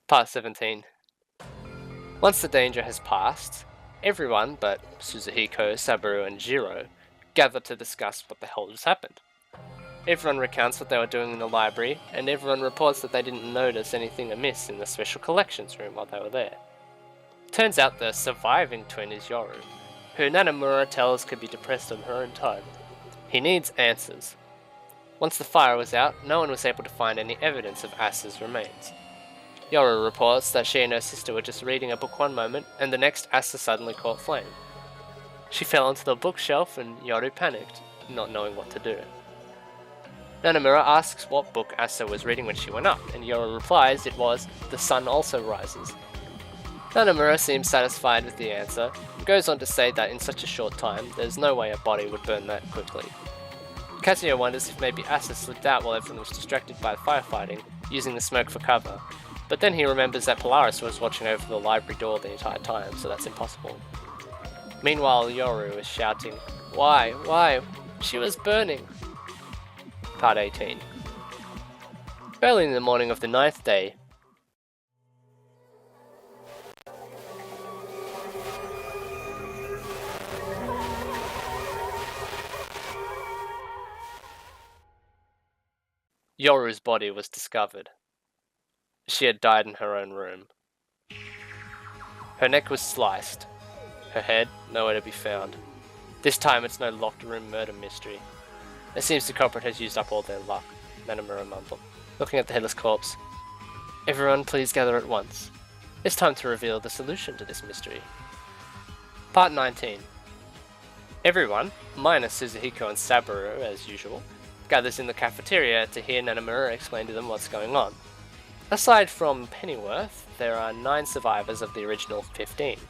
Part 17. Once the danger has passed, everyone but Suzuhiko, Saburo, and Jiro gather to discuss what the hell just happened. Everyone recounts what they were doing in the library, and everyone reports that they didn't notice anything amiss in the special collections room while they were there. Turns out the surviving twin is Yoru, who Nanamura tells could be depressed on her own time. He needs answers. Once the fire was out, no one was able to find any evidence of Asa's remains. Yoru reports that she and her sister were just reading a book one moment, and the next Asa suddenly caught flame. She fell onto the bookshelf and Yoru panicked, not knowing what to do. Nanamura asks what book Asa was reading when she went up, and Yoru replies it was The Sun Also Rises. Nanamura seems satisfied with the answer, and goes on to say that in such a short time, there's no way a body would burn that quickly. Kazuya wonders if maybe Asa slipped out while everyone was distracted by the firefighting, using the smoke for cover, but then he remembers that Polaris was watching over the library door the entire time, so that's impossible. Meanwhile, Yoru is shouting, "Why? Why? She was burning!" Part 18. Early in the morning of the 9th day, Yoru's body was discovered. She had died in her own room. Her neck was sliced. Her head, nowhere to be found. This time it's no locked room murder mystery. It seems the culprit has used up all their luck, Nanamura mumbled, looking at the headless corpse. Everyone please gather at once. It's time to reveal the solution to this mystery. Part 19. Everyone, minus Suzuhiko and Saburo as usual, gathers in the cafeteria to hear Nanamura explain to them what's going on. Aside from Pennyworth, there are 9 survivors of the original 15.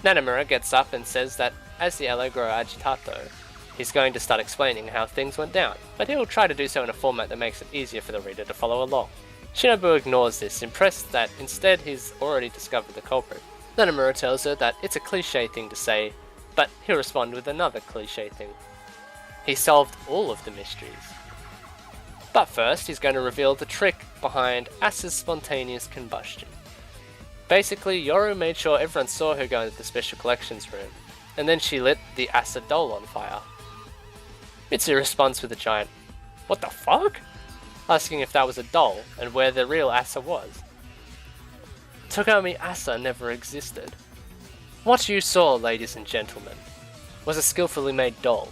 Nanamura gets up and says that as the Allegro agitato, he's going to start explaining how things went down, but he'll try to do so in a format that makes it easier for the reader to follow along. Shinobu ignores this, impressed that instead he's already discovered the culprit. Nanamura tells her that it's a cliche thing to say, but he'll respond with another cliche thing. He solved all of the mysteries. But first, he's going to reveal the trick behind Asa's spontaneous combustion. Basically, Yoru made sure everyone saw her go into the special collections room, and then she lit the Asa doll on fire. Mitsu responds with a giant, "What the fuck?" asking if that was a doll, and where the real Asa was. Togami Asa never existed. What you saw, ladies and gentlemen, was a skillfully made doll.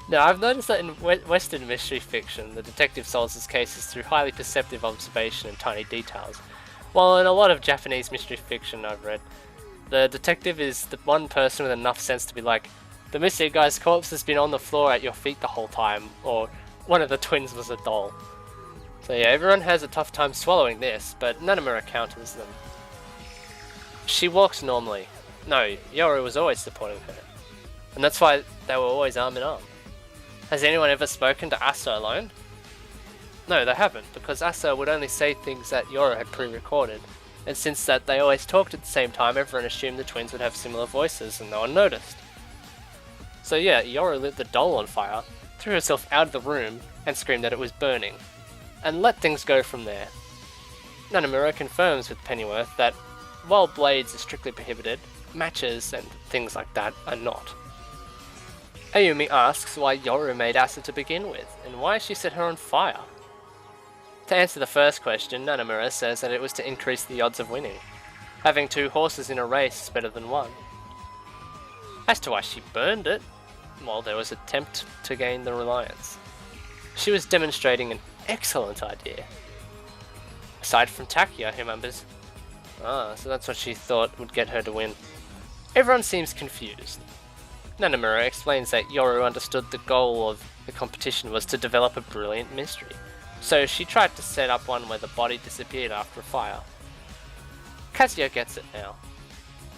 Now, I've noticed that in Western mystery fiction, the detective solves his cases through highly perceptive observation and tiny details, while in a lot of Japanese mystery fiction I've read, the detective is the one person with enough sense to be like, the missing guy's corpse has been on the floor at your feet the whole time, or one of the twins was a doll. So yeah, everyone has a tough time swallowing this, but Nanamura counters them. She walks normally. No, Yoru was always supporting her, and that's why they were always arm in arm. Has anyone ever spoken to Asa alone? No, they haven't, because Asa would only say things that Yoru had pre-recorded, and since that they always talked at the same time, everyone assumed the twins would have similar voices, and no one noticed. So yeah, Yoru lit the doll on fire, threw herself out of the room, and screamed that it was burning, and let things go from there. Nanamura confirms with Pennyworth that while blades are strictly prohibited, matches and things like that are not. Ayumi asks why Yoru made Asa to begin with, and why she set her on fire. To answer the first question, Nanamura says that it was to increase the odds of winning. Having 2 horses in a race is better than 1. As to why she burned it, well, there was an attempt to gain the reliance. She was demonstrating an excellent idea. Aside from Takia, who remembers. So that's what she thought would get her to win. Everyone seems confused. Nanamura explains that Yoru understood the goal of the competition was to develop a brilliant mystery, so she tried to set up one where the body disappeared after a fire. Kazuya gets it now.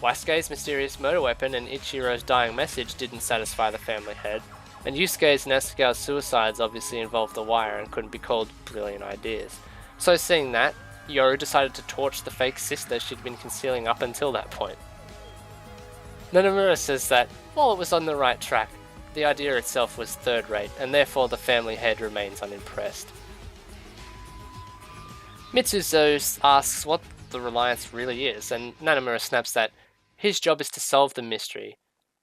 Wasuke's mysterious motor weapon and Ichiro's dying message didn't satisfy the family head, and Yusuke's and Asuka's suicides obviously involved the wire and couldn't be called brilliant ideas. So seeing that, Yoru decided to torch the fake sister she'd been concealing up until that point. Nanamura says that, while it was on the right track, the idea itself was third-rate, and therefore the family head remains unimpressed. Mitsuzo asks what the Reliance really is, and Nanamura snaps that his job is to solve the mystery,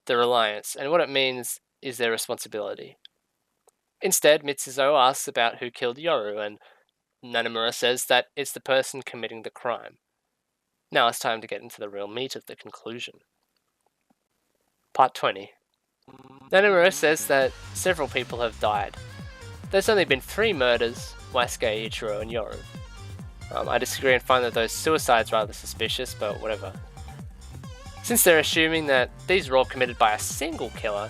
the Reliance, and what it means is their responsibility. Instead, Mitsuzo asks about who killed Yoru, and Nanamura says that it's the person committing the crime. Now it's time to get into the real meat of the conclusion. Part 20. Nanamura says that several people have died. There's only been 3 murders, Waisuke, Ichiro, and Yoru. I disagree and find that those suicides rather suspicious, but whatever. Since they're assuming that these were all committed by a single killer,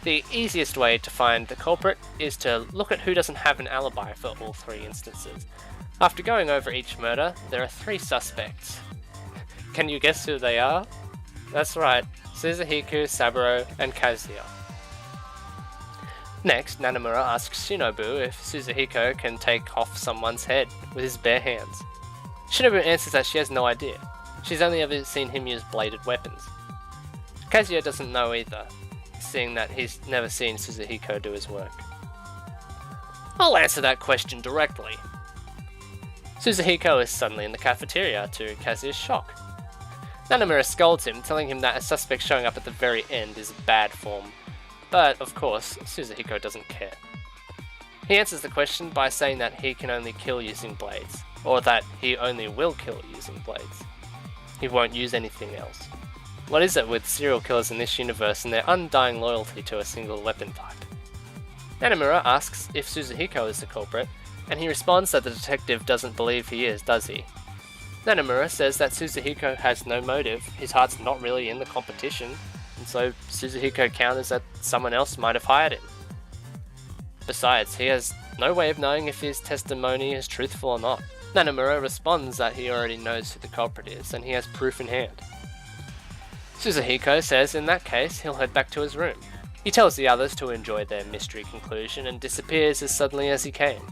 the easiest way to find the culprit is to look at who doesn't have an alibi for all 3 instances. After going over each murder, there are 3 suspects. Can you guess who they are? That's right, Suzuhiko, Saburo, and Kazuya. Next, Nanamura asks Shinobu if Suzuhiko can take off someone's head with his bare hands. Shinobu answers that she has no idea. She's only ever seen him use bladed weapons. Kazuya doesn't know either, seeing that he's never seen Suzuhiko do his work. I'll answer that question directly. Suzuhiko is suddenly in the cafeteria, to Kazuya's shock. Nanamura scolds him, telling him that a suspect showing up at the very end is bad form. But, of course, Suzuhiko doesn't care. He answers the question by saying that he can only kill using blades, or that he only will kill using blades. He won't use anything else. What is it with serial killers in this universe and their undying loyalty to a single weapon type? Nanamura asks if Suzuhiko is the culprit, and he responds that the detective doesn't believe he is, does he? Nanamura says that Suzuhiko has no motive, his heart's not really in the competition, and so Suzuhiko counters that someone else might have hired him. Besides, he has no way of knowing if his testimony is truthful or not. Nanamura responds that he already knows who the culprit is, and he has proof in hand. Suzuhiko says in that case he'll head back to his room. He tells the others to enjoy their mystery conclusion and disappears as suddenly as he came.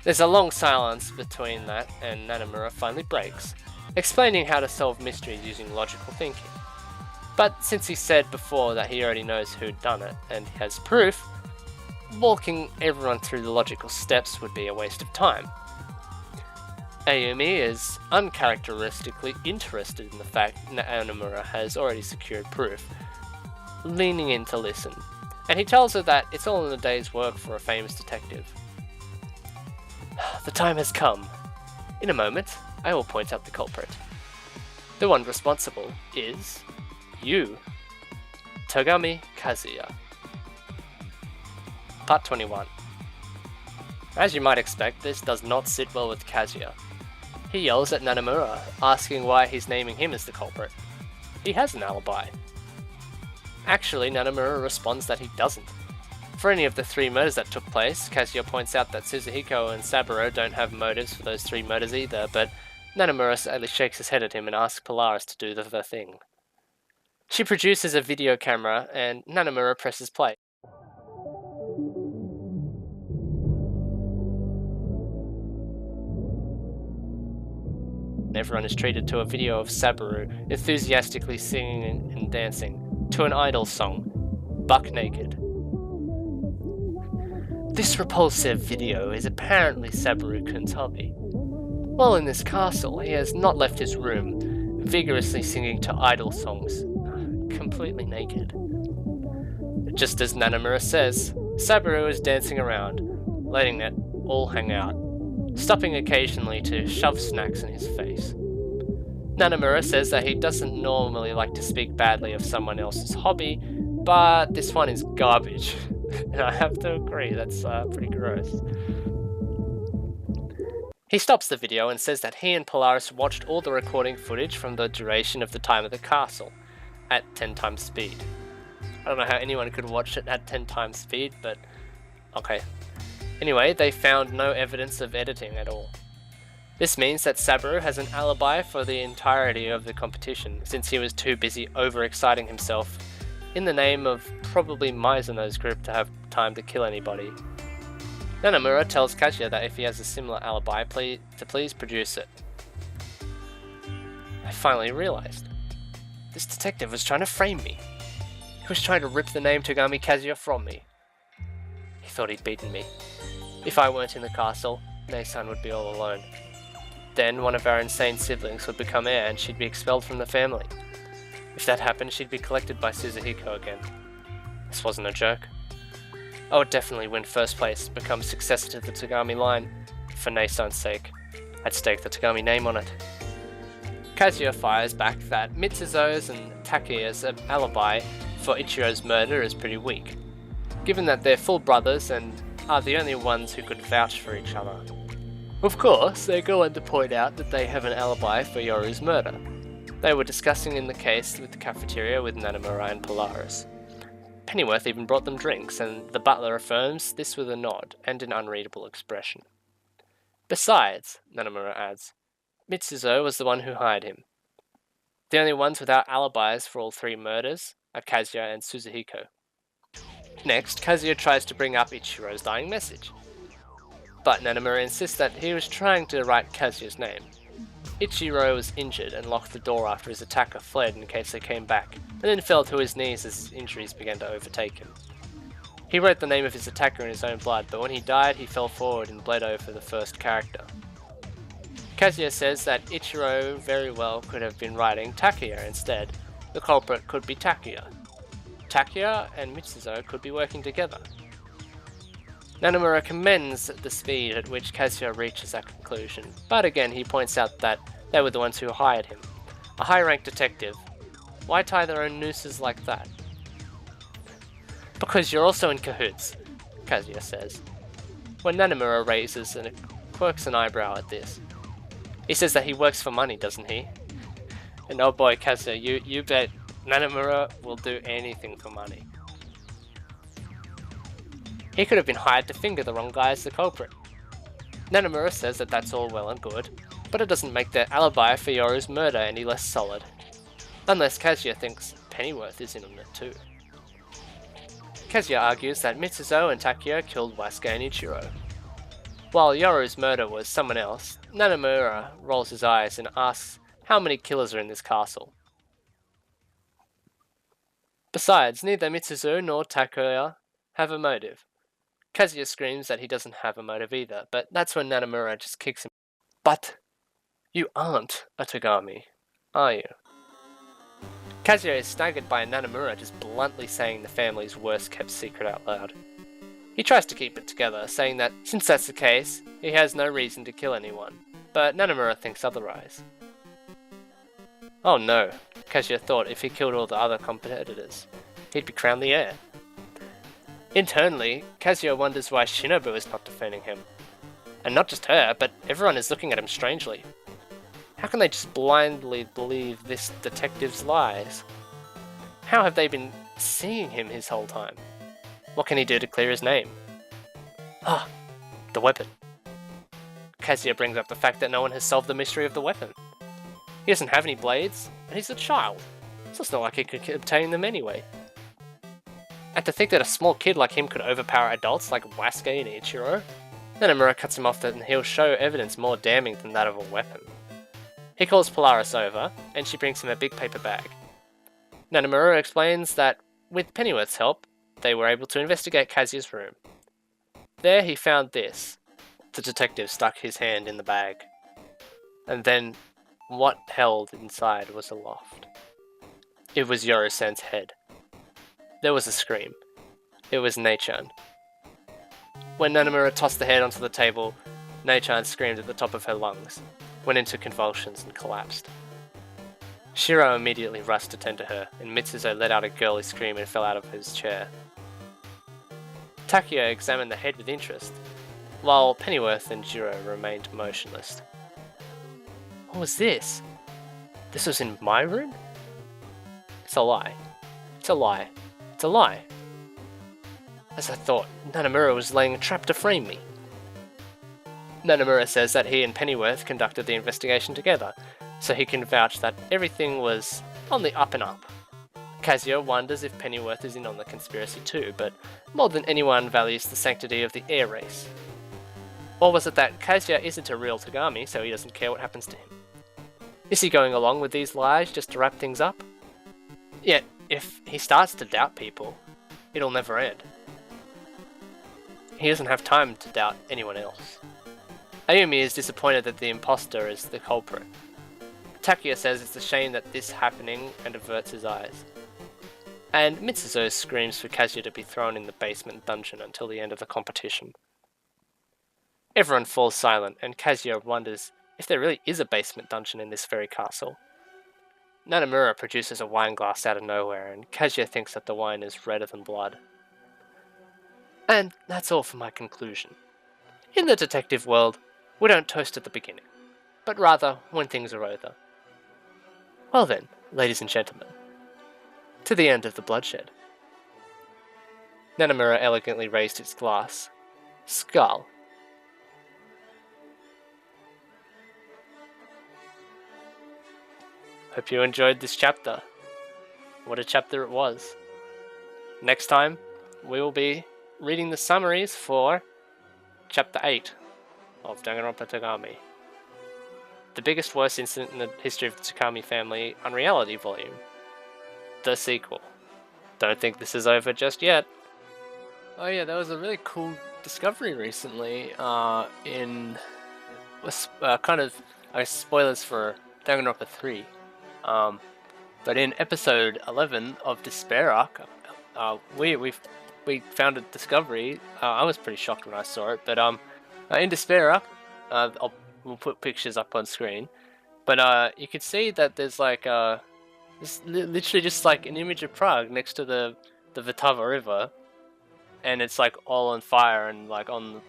There's a long silence between that, and Nanamura finally breaks, explaining how to solve mysteries using logical thinking. But since he said before that he already knows who'd done it, and has proof, walking everyone through the logical steps would be a waste of time. Ayumi is uncharacteristically interested in the fact that Nanamura has already secured proof, leaning in to listen, and he tells her that it's all in a day's work for a famous detective. The time has come. In a moment, I will point out the culprit. The one responsible is you, Togami Kazuya. Part 21. As you might expect, this does not sit well with Kazuya. He yells at Nanamura, asking why he's naming him as the culprit. He has an alibi. Actually, Nanamura responds that he doesn't. For any of the 3 murders that took place, Kazuya points out that Suzuhiko and Saburo don't have motives for those 3 murders either, but Nanamura sadly shakes his head at him and asks Polaris to do the thing. She produces a video camera, and Nanamura presses play. Everyone is treated to a video of Saburo enthusiastically singing and dancing to an idol song, Buck Naked. This repulsive video is apparently Saburo-kun's hobby. While in this castle, he has not left his room, vigorously singing to idol songs, completely naked. Just as Nanamura says, Saburo is dancing around, letting it all hang out, stopping occasionally to shove snacks in his face. Nanamura says that he doesn't normally like to speak badly of someone else's hobby, but this one is garbage. And I have to agree, that's pretty gross. He stops the video and says that he and Polaris watched all the recording footage from the duration of the time of the castle, at 10 times speed. I don't know how anyone could watch it at 10 times speed, but okay. Anyway, they found no evidence of editing at all. This means that Saburo has an alibi for the entirety of the competition, since he was too busy overexciting himself in the name of probably Mizuno's group to have time to kill anybody. Nanamura tells Kazuya that if he has a similar alibi, to please produce it. I finally realized. This detective was trying to frame me. He was trying to rip the name Togami Kazuya from me. He thought he'd beaten me. If I weren't in the castle, Nei-san would be all alone. Then one of our insane siblings would become heir and she'd be expelled from the family. If that happened, she'd be collected by Suzuhiko again. This wasn't a joke. I would definitely win first place, become successor to the Togami line. For Neisan's sake, I'd stake the Togami name on it. Kazuya fires back that Mitsuzo's and Takuya's alibi for Ichiro's murder is pretty weak, given that they're full brothers and are the only ones who could vouch for each other. Of course, they go on to point out that they have an alibi for Yoru's murder. They were discussing in the case with the cafeteria with Nanamura and Polaris. Pennyworth even brought them drinks, and the butler affirms this with a nod and an unreadable expression. Besides, Nanamura adds, Mitsuzo was the one who hired him. The only ones without alibis for all three murders are Kazuya and Suzuhiko. Next, Kazuya tries to bring up Ichiro's dying message, but Nanamura insists that he was trying to write Kazuya's name. Ichiro was injured and locked the door after his attacker fled in case they came back, and then fell to his knees as his injuries began to overtake him. He wrote the name of his attacker in his own blood, but when he died he fell forward and bled over the first character. Kazuya says that Ichiro very well could have been writing Takuya instead. The culprit could be Takuya. Takuya and Mitsuzo could be working together. Nanamura commends the speed at which Kazuya reaches that conclusion, but again he points out that they were the ones who hired him. A high-ranked detective. Why tie their own nooses like that? Because you're also in cahoots, Kazuya says. When Nanamura raises and quirks an eyebrow at this. He says that he works for money, doesn't he? And oh boy, Kazuya, you bet Nanamura will do anything for money. He could have been hired to finger the wrong guy as the culprit. Nanamura says that that's all well and good, but it doesn't make their alibi for Yoru's murder any less solid. Unless Kazuya thinks Pennyworth is in on it too. Kazuya argues that Mitsuzo and Takuya killed Wasuke and Ichiro. While Yoru's murder was someone else, Nanamura rolls his eyes and asks how many killers are in this castle. Besides, neither Mitsuzo nor Takuya have a motive. Kazuya screams that he doesn't have a motive either, but that's when Nanamura just kicks him. But you aren't a Togami, are you? Kazuya is staggered by Nanamura just bluntly saying the family's worst kept secret out loud. He tries to keep it together, saying that since that's the case, he has no reason to kill anyone, but Nanamura thinks otherwise. Oh no, Kazuya thought if he killed all the other competitors, he'd be crowned the heir. Internally, Kazuya wonders why Shinobu is not defending him. And not just her, but everyone is looking at him strangely. How can they just blindly believe this detective's lies? How have they been seeing him his whole time? What can he do to clear his name? Ah, the weapon. Kazuya brings up the fact that no one has solved the mystery of the weapon. He doesn't have any blades, and he's a child, so it's not like he could obtain them anyway. And to think that a small kid like him could overpower adults like Wasuke and Ichiro? Nanamura cuts him off that he'll show evidence more damning than that of a weapon. He calls Polaris over, and she brings him a big paper bag. Nanamura explains that, with Pennyworth's help, they were able to investigate Kazuya's room. There he found this. The detective stuck his hand in the bag. And then, what held inside was aloft. It was Yoru-san's head. There was a scream. It was Nei-chan. When Nanamura tossed the head onto the table, Nei-chan screamed at the top of her lungs, went into convulsions and collapsed. Shiro immediately rushed to tend to her, and Mitsuzo let out a girly scream and fell out of his chair. Takuya examined the head with interest, while Pennyworth and Jiro remained motionless. What was this? This was in my room? It's a lie. It's a lie. It's a lie. As I thought, Nanamura was laying a trap to frame me. Nanamura says that he and Pennyworth conducted the investigation together, so he can vouch that everything was on the up and up. Kazuya wonders if Pennyworth is in on the conspiracy too, but more than anyone values the sanctity of the air race. Or was it that Kazuya isn't a real Togami, so he doesn't care what happens to him? Is he going along with these lies just to wrap things up? Yet, if he starts to doubt people, it'll never end. He doesn't have time to doubt anyone else. Ayumi is disappointed that the imposter is the culprit. Takuya says it's a shame that this happening and averts his eyes. And Mitsuzo screams for Kazuya to be thrown in the basement dungeon until the end of the competition. Everyone falls silent, and Kazuya wonders if there really is a basement dungeon in this very castle. Nanamura produces a wine glass out of nowhere, and Kazuya thinks that the wine is redder than blood. And that's all for my conclusion. In the detective world, we don't toast at the beginning, but rather when things are over. Well then, ladies and gentlemen, to the end of the bloodshed. Nanamura elegantly raised its glass. Skull. Hope you enjoyed this chapter. What a chapter it was. Next time, we will be reading the summaries for Chapter 8 of Danganronpa Togami. The biggest worst incident in the history of the Togami family unreality volume. The sequel. Don't think this is over just yet. Oh yeah, there was a really cool discovery recently in kind of spoilers for Danganronpa 3. But in episode 11 of Despair Arc, we found a discovery. I was pretty shocked when I saw it, but in Despair Arc, we'll put pictures up on screen. But you could see that there's like it's literally just like an image of Prague next to the Vltava River, and it's like all on fire, and like on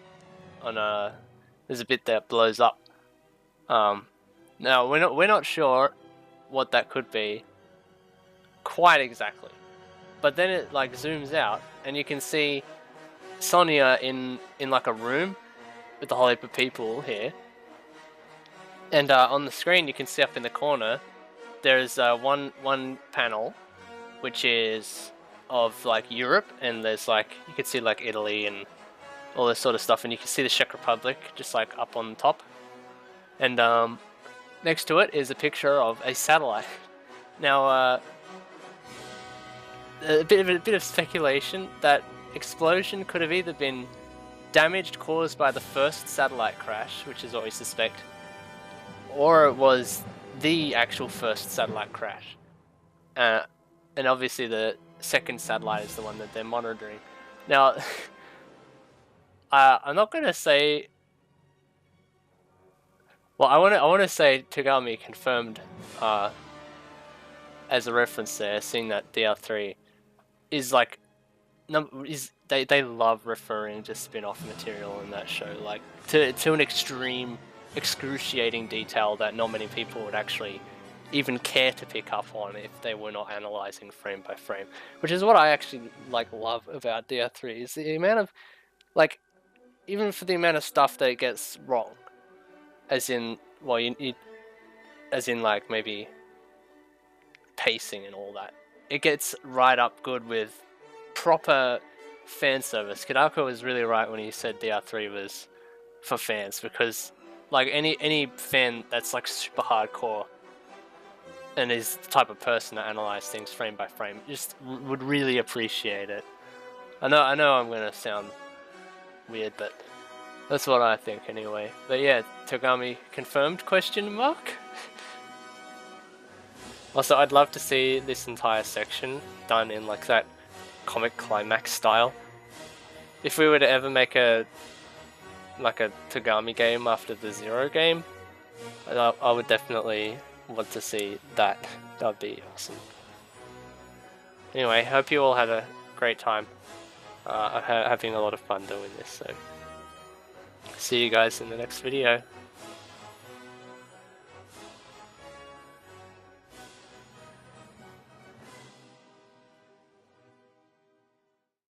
there's a bit that blows up. Now we're not sure what that could be quite exactly, but then it like zooms out and you can see Sonia in like a room with a whole heap of people here, and on the screen you can see up in the corner there's one panel which is of like Europe, and there's like you can see like Italy and all this sort of stuff, and you can see the Czech Republic just like up on top, and next to it is a picture of a satellite. Now, a bit of speculation that explosion could have either been damage caused by the first satellite crash, which is what we suspect, or it was the actual first satellite crash. And obviously the second satellite is the one that they're monitoring. Now, I'm not going to say... Well, I want to say Togami confirmed as a reference there, seeing that DR3 is like they love referring to spin-off material in that show, like to an extreme, excruciating detail that not many people would actually even care to pick up on if they were not analyzing frame by frame, which is what I actually like love about DR3 is the amount of like, even for the amount of stuff that it gets wrong. As in, well, you as in like maybe pacing and all that. It gets right up good with proper fan service. Kadako was really right when he said DR3 was for fans, because like any fan that's like super hardcore and is the type of person to analyze things frame by frame just would really appreciate it. I know I'm gonna sound weird, but that's what I think anyway. But yeah, Togami confirmed, question mark? Also, I'd love to see this entire section done in like that comic climax style. If we were to ever make a Togami game after the Zero game, I would definitely want to see that. That'd be awesome. Anyway, hope you all had a great time. I'm having a lot of fun doing this, so see you guys in the next video.